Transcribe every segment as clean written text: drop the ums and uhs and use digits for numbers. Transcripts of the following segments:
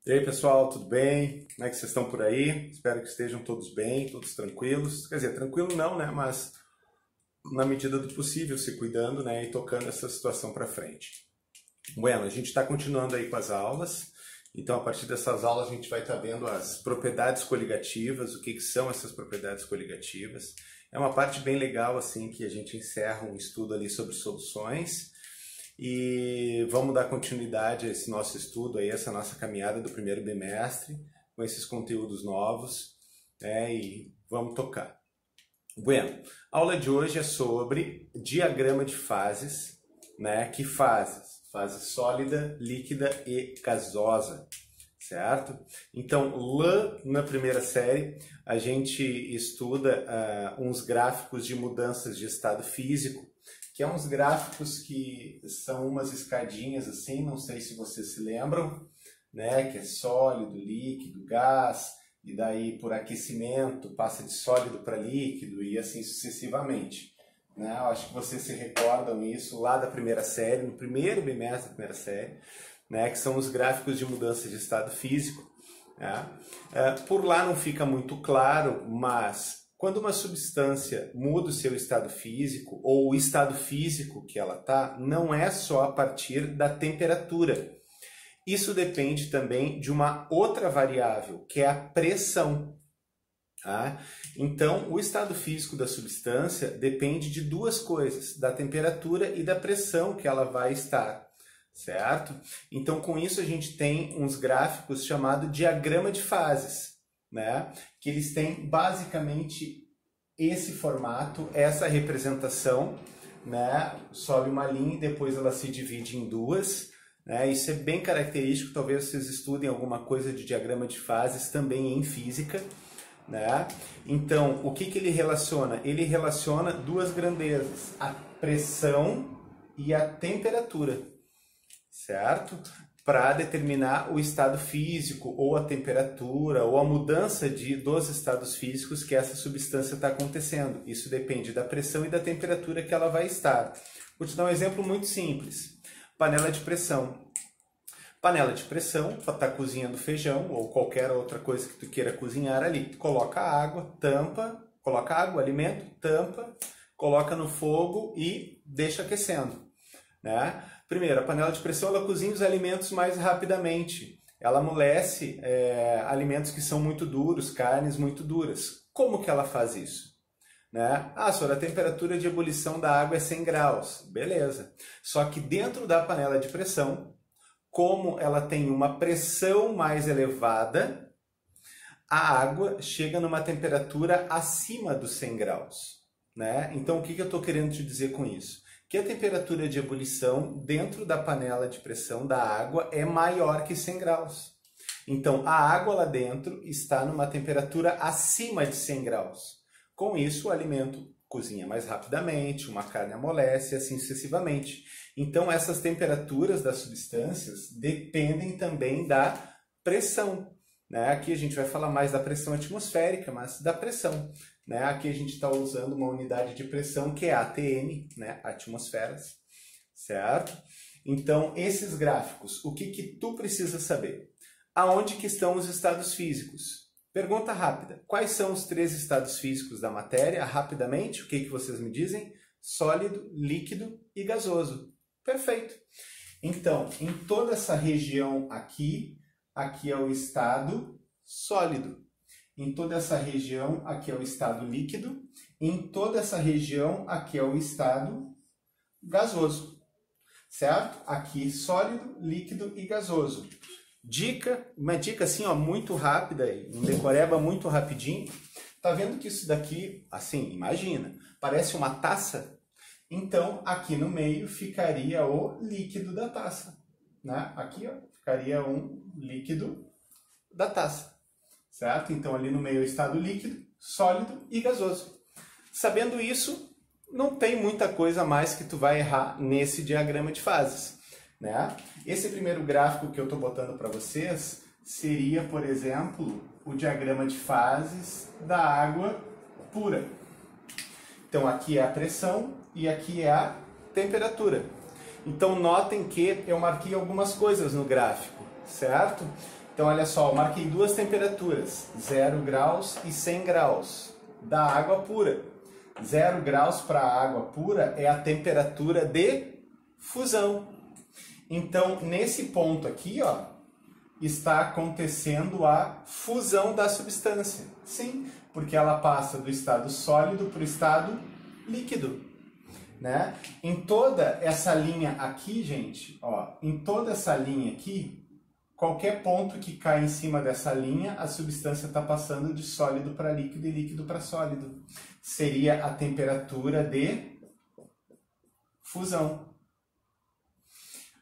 E aí, pessoal, tudo bem? Como é que vocês estão por aí? Espero que estejam todos bem, todos tranquilos. Quer dizer, tranquilo não, né? Mas na medida do possível, se cuidando, né? E tocando essa situação para frente. Bueno, a gente está continuando aí com as aulas. Então, a partir dessas aulas, a gente vai estar vendo as propriedades coligativas, o que são essas propriedades coligativas. É uma parte bem legal, assim, que a gente encerra um estudo ali sobre soluções. E vamos dar continuidade a esse nosso estudo, aí, essa nossa caminhada do primeiro bimestre, com esses conteúdos novos, e vamos tocar. Bueno, a aula de hoje é sobre diagrama de fases, né? Que fases? Fase sólida, líquida e gasosa, certo? Então, lá na primeira série, a gente estuda uns gráficos de mudanças de estado físico, que é uns gráficos que são umas escadinhas assim, não sei se vocês se lembram, né? Que é sólido, líquido, gás, e daí por aquecimento passa de sólido para líquido e assim sucessivamente. Né? Eu acho que vocês se recordam isso lá da primeira série, no primeiro bimestre da primeira série, né? Que são os gráficos de mudança de estado físico. Né? Por lá não fica muito claro, mas quando uma substância muda o seu estado físico, ou o estado físico que ela está, não é só a partir da temperatura. Isso depende também de uma outra variável, que é a pressão. Tá? Então, o estado físico da substância depende de duas coisas, da temperatura e da pressão que ela vai estar, certo? Então, com isso, a gente tem uns gráficos chamados diagrama de fases, né? Que eles têm basicamente esse formato, essa representação, né? Sobe uma linha e depois ela se divide em duas. Né? Isso é bem característico, talvez vocês estudem alguma coisa de diagrama de fases também em física. Né? Então, o que ele relaciona? Ele relaciona duas grandezas, a pressão e a temperatura, certo? Para determinar o estado físico, ou a temperatura, ou a mudança dos estados físicos que essa substância está acontecendo. Isso depende da pressão e da temperatura que ela vai estar. Vou te dar um exemplo muito simples. Panela de pressão. Panela de pressão, para estar cozinhando feijão ou qualquer outra coisa que tu queira cozinhar ali. Tu coloca água, tampa, coloca água, alimento, tampa, coloca no fogo e deixa aquecendo. Né? Primeiro, a panela de pressão ela cozinha os alimentos mais rapidamente. Ela amolece alimentos que são muito duros, carnes muito duras. Como que ela faz isso? Né? Senhora, a temperatura de ebulição da água é 100 graus. Beleza. Só que dentro da panela de pressão, como ela tem uma pressão mais elevada, a água chega numa temperatura acima dos 100 graus. Né? Então, o que eu estou querendo te dizer com isso? Que a temperatura de ebulição dentro da panela de pressão da água é maior que 100 graus. Então, a água lá dentro está numa temperatura acima de 100 graus. Com isso, o alimento cozinha mais rapidamente, uma carne amolece e assim sucessivamente. Então, essas temperaturas das substâncias dependem também da pressão. Né? Aqui a gente vai falar mais da pressão atmosférica, mas da pressão. Né? Aqui a gente está usando uma unidade de pressão que é ATM, né? Atmosferas, certo? Então, esses gráficos, o que tu precisa saber? Aonde que estão os estados físicos? Pergunta rápida. Quais são os 3 estados físicos da matéria? Rapidamente, o que vocês me dizem? Sólido, líquido e gasoso. Perfeito. Então, em toda essa região aqui é o estado sólido. Em toda essa região, aqui é o estado líquido. Em toda essa região, aqui é o estado gasoso. Certo? Aqui sólido, líquido e gasoso. Uma dica assim, ó, muito rápida aí, um decoreba muito rapidinho. Tá vendo que isso daqui, assim, imagina, parece uma taça? Então, aqui no meio ficaria o líquido da taça. Né? Aqui, ó, ficaria um líquido da taça. Certo? Então, ali no meio é o estado líquido, sólido e gasoso. Sabendo isso, não tem muita coisa mais que tu vai errar nesse diagrama de fases. Né? Esse primeiro gráfico que eu estou botando para vocês seria, por exemplo, o diagrama de fases da água pura. Então, aqui é a pressão e aqui é a temperatura. Então, notem que eu marquei algumas coisas no gráfico, certo? Então, olha só, eu marquei duas temperaturas, 0 graus e 100 graus, da água pura. 0 graus para a água pura é a temperatura de fusão. Então, nesse ponto aqui, ó, está acontecendo a fusão da substância. Sim, porque ela passa do estado sólido para o estado líquido, né? Em toda essa linha aqui, gente, ó, em toda essa linha aqui, qualquer ponto que cai em cima dessa linha, a substância está passando de sólido para líquido e líquido para sólido. Seria a temperatura de fusão.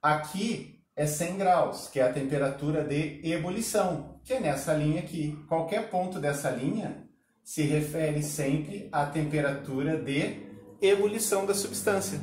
Aqui é 100 graus, que é a temperatura de ebulição, que é nessa linha aqui. Qualquer ponto dessa linha se refere sempre à temperatura de ebulição da substância,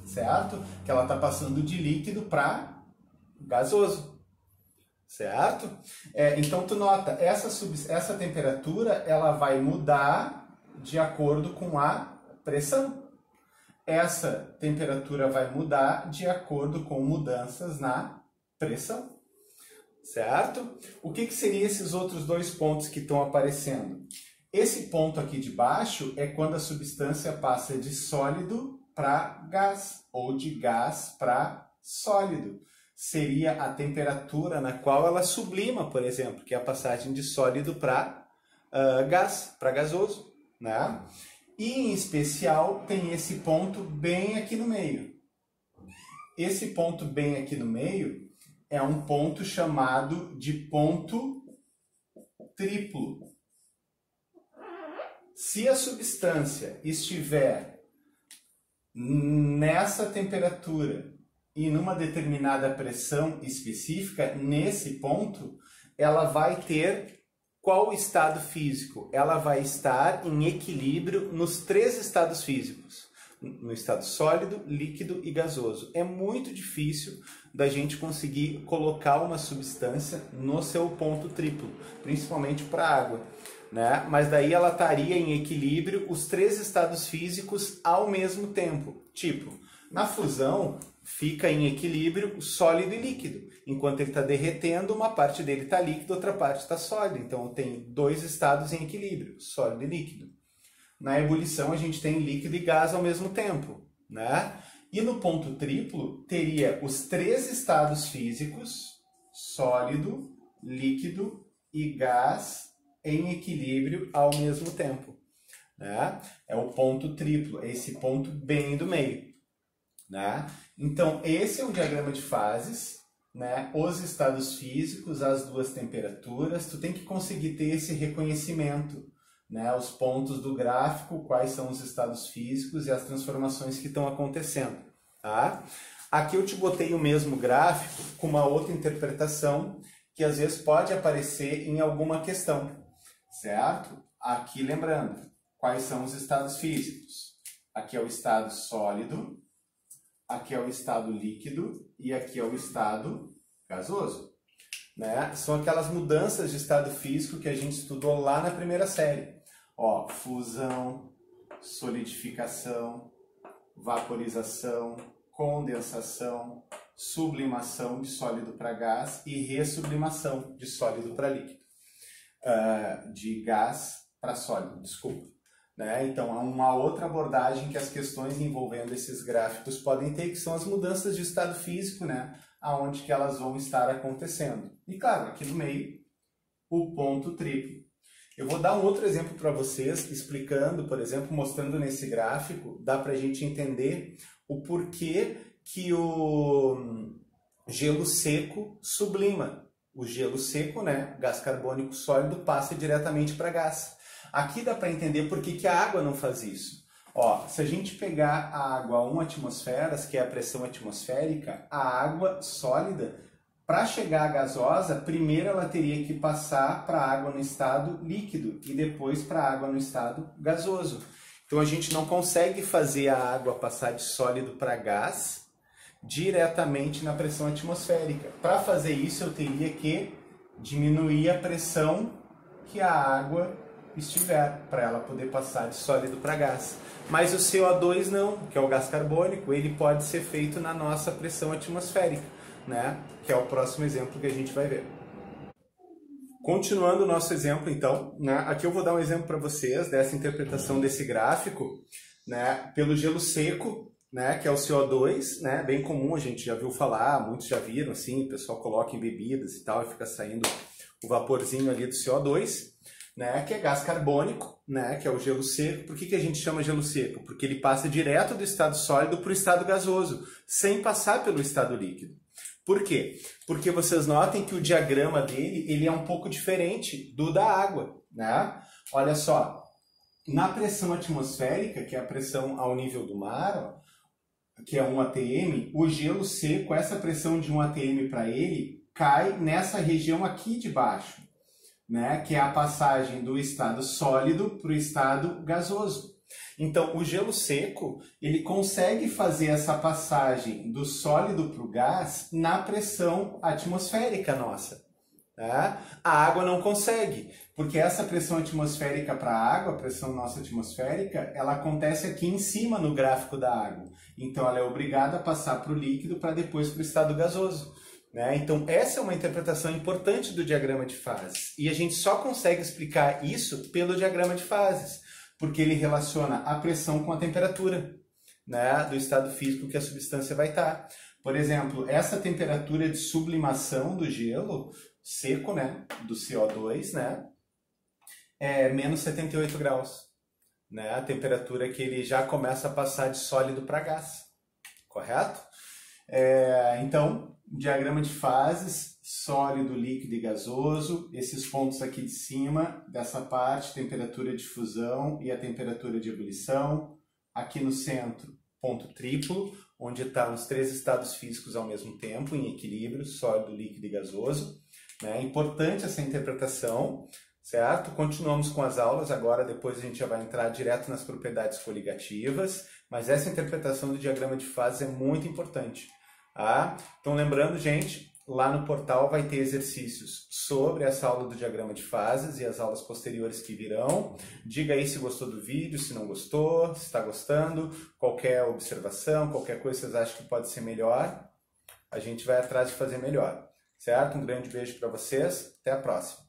certo? Que ela está passando de líquido para gasoso, certo? Então, tu nota, essa temperatura ela vai mudar de acordo com a pressão. Essa temperatura vai mudar de acordo com mudanças na pressão, certo? O que seriam esses outros dois pontos que estão aparecendo? Esse ponto aqui de baixo é quando a substância passa de sólido para gás, ou de gás para sólido. Seria a temperatura na qual ela sublima, por exemplo, que é a passagem de sólido para gás, para gasoso, né? E, em especial, tem esse ponto bem aqui no meio. Esse ponto bem aqui no meio é um ponto chamado de ponto triplo. Se a substância estiver nessa temperatura e numa determinada pressão específica, nesse ponto, ela vai ter qual estado físico? Ela vai estar em equilíbrio nos três estados físicos, no estado sólido, líquido e gasoso. É muito difícil da gente conseguir colocar uma substância no seu ponto triplo, principalmente para a água, né? Mas daí ela estaria em equilíbrio os três estados físicos ao mesmo tempo. Tipo, na fusão fica em equilíbrio sólido e líquido. Enquanto ele está derretendo, uma parte dele está líquido, outra parte está sólida. Então tem dois estados em equilíbrio, sólido e líquido. Na ebulição a gente tem líquido e gás ao mesmo tempo, né? E no ponto triplo teria os três estados físicos, sólido, líquido e gás, em equilíbrio ao mesmo tempo, né? É o ponto triplo, é esse ponto bem do meio, né? Então esse é o diagrama de fases, né? Os estados físicos, as duas temperaturas, tu tem que conseguir ter esse reconhecimento, né? Os pontos do gráfico, quais são os estados físicos e as transformações que estão acontecendo, tá? Aqui eu te botei o mesmo gráfico com uma outra interpretação que às vezes pode aparecer em alguma questão, certo? Aqui lembrando, quais são os estados físicos? Aqui é o estado sólido, aqui é o estado líquido e aqui é o estado gasoso, né? São aquelas mudanças de estado físico que a gente estudou lá na primeira série. Ó, fusão, solidificação, vaporização, condensação, sublimação de sólido para gás e ressublimação de sólido para líquido. De gás para sólido, desculpa. Né? Então, há uma outra abordagem que as questões envolvendo esses gráficos podem ter, que são as mudanças de estado físico, né? Aonde que elas vão estar acontecendo. E claro, aqui no meio, o ponto triplo. Eu vou dar um outro exemplo para vocês, explicando, por exemplo, mostrando nesse gráfico, dá para a gente entender o porquê que o gelo seco sublima. O gelo seco, né? Gás carbônico sólido, passa diretamente para gás. Aqui dá para entender por que a água não faz isso. Ó, se a gente pegar a água a 1 atmosferas, que é a pressão atmosférica, a água sólida, para chegar à gasosa, primeiro ela teria que passar para a água no estado líquido e depois para a água no estado gasoso. Então a gente não consegue fazer a água passar de sólido para gás diretamente na pressão atmosférica. Para fazer isso eu teria que diminuir a pressão que a água estiver, para ela poder passar de sólido para gás. Mas o CO2 não, que é o gás carbônico, ele pode ser feito na nossa pressão atmosférica, né? Que é o próximo exemplo que a gente vai ver. Continuando o nosso exemplo, então, né? Aqui eu vou dar um exemplo para vocês dessa interpretação desse gráfico, né? Pelo gelo seco, né? Que é o CO2, né? Bem comum, a gente já viu falar, muitos já viram, assim, o pessoal coloca em bebidas e tal, e fica saindo o vaporzinho ali do CO2, né? Que é gás carbônico, né? Que é o gelo seco. Por que que a gente chama gelo seco? Porque ele passa direto do estado sólido para o estado gasoso, sem passar pelo estado líquido. Por quê? Porque vocês notem que o diagrama dele ele é um pouco diferente do da água, né? Olha só, na pressão atmosférica, que é a pressão ao nível do mar, ó, que é 1 atm, o gelo seco, essa pressão de 1 atm para ele, cai nessa região aqui de baixo, né? Que é a passagem do estado sólido para o estado gasoso. Então, o gelo seco, ele consegue fazer essa passagem do sólido para o gás na pressão atmosférica nossa. Tá? A água não consegue, porque essa pressão atmosférica para a água, a pressão nossa atmosférica, ela acontece aqui em cima no gráfico da água. Então, ela é obrigada a passar para o líquido para depois para o estado gasoso. Né? Então, essa é uma interpretação importante do diagrama de fases. E a gente só consegue explicar isso pelo diagrama de fases, porque ele relaciona a pressão com a temperatura, né, do estado físico que a substância vai estar. Por exemplo, essa temperatura de sublimação do gelo seco, né, do CO2, né, é menos 78 graus. Né, a temperatura que ele já começa a passar de sólido para gás. Correto? Então, diagrama de fases, sólido, líquido e gasoso, esses pontos aqui de cima, dessa parte, temperatura de fusão e a temperatura de ebulição. Aqui no centro, ponto triplo, onde estão os 3 estados físicos ao mesmo tempo, em equilíbrio, sólido, líquido e gasoso. É importante essa interpretação, certo? Continuamos com as aulas, agora depois a gente já vai entrar direto nas propriedades coligativas, mas essa interpretação do diagrama de fases é muito importante. Tá? Então, lembrando, gente, lá no portal vai ter exercícios sobre essa aula do diagrama de fases e as aulas posteriores que virão. Diga aí se gostou do vídeo, se não gostou, se está gostando, qualquer observação, qualquer coisa que vocês acham que pode ser melhor, a gente vai atrás de fazer melhor. Certo? Um grande beijo para vocês, até a próxima.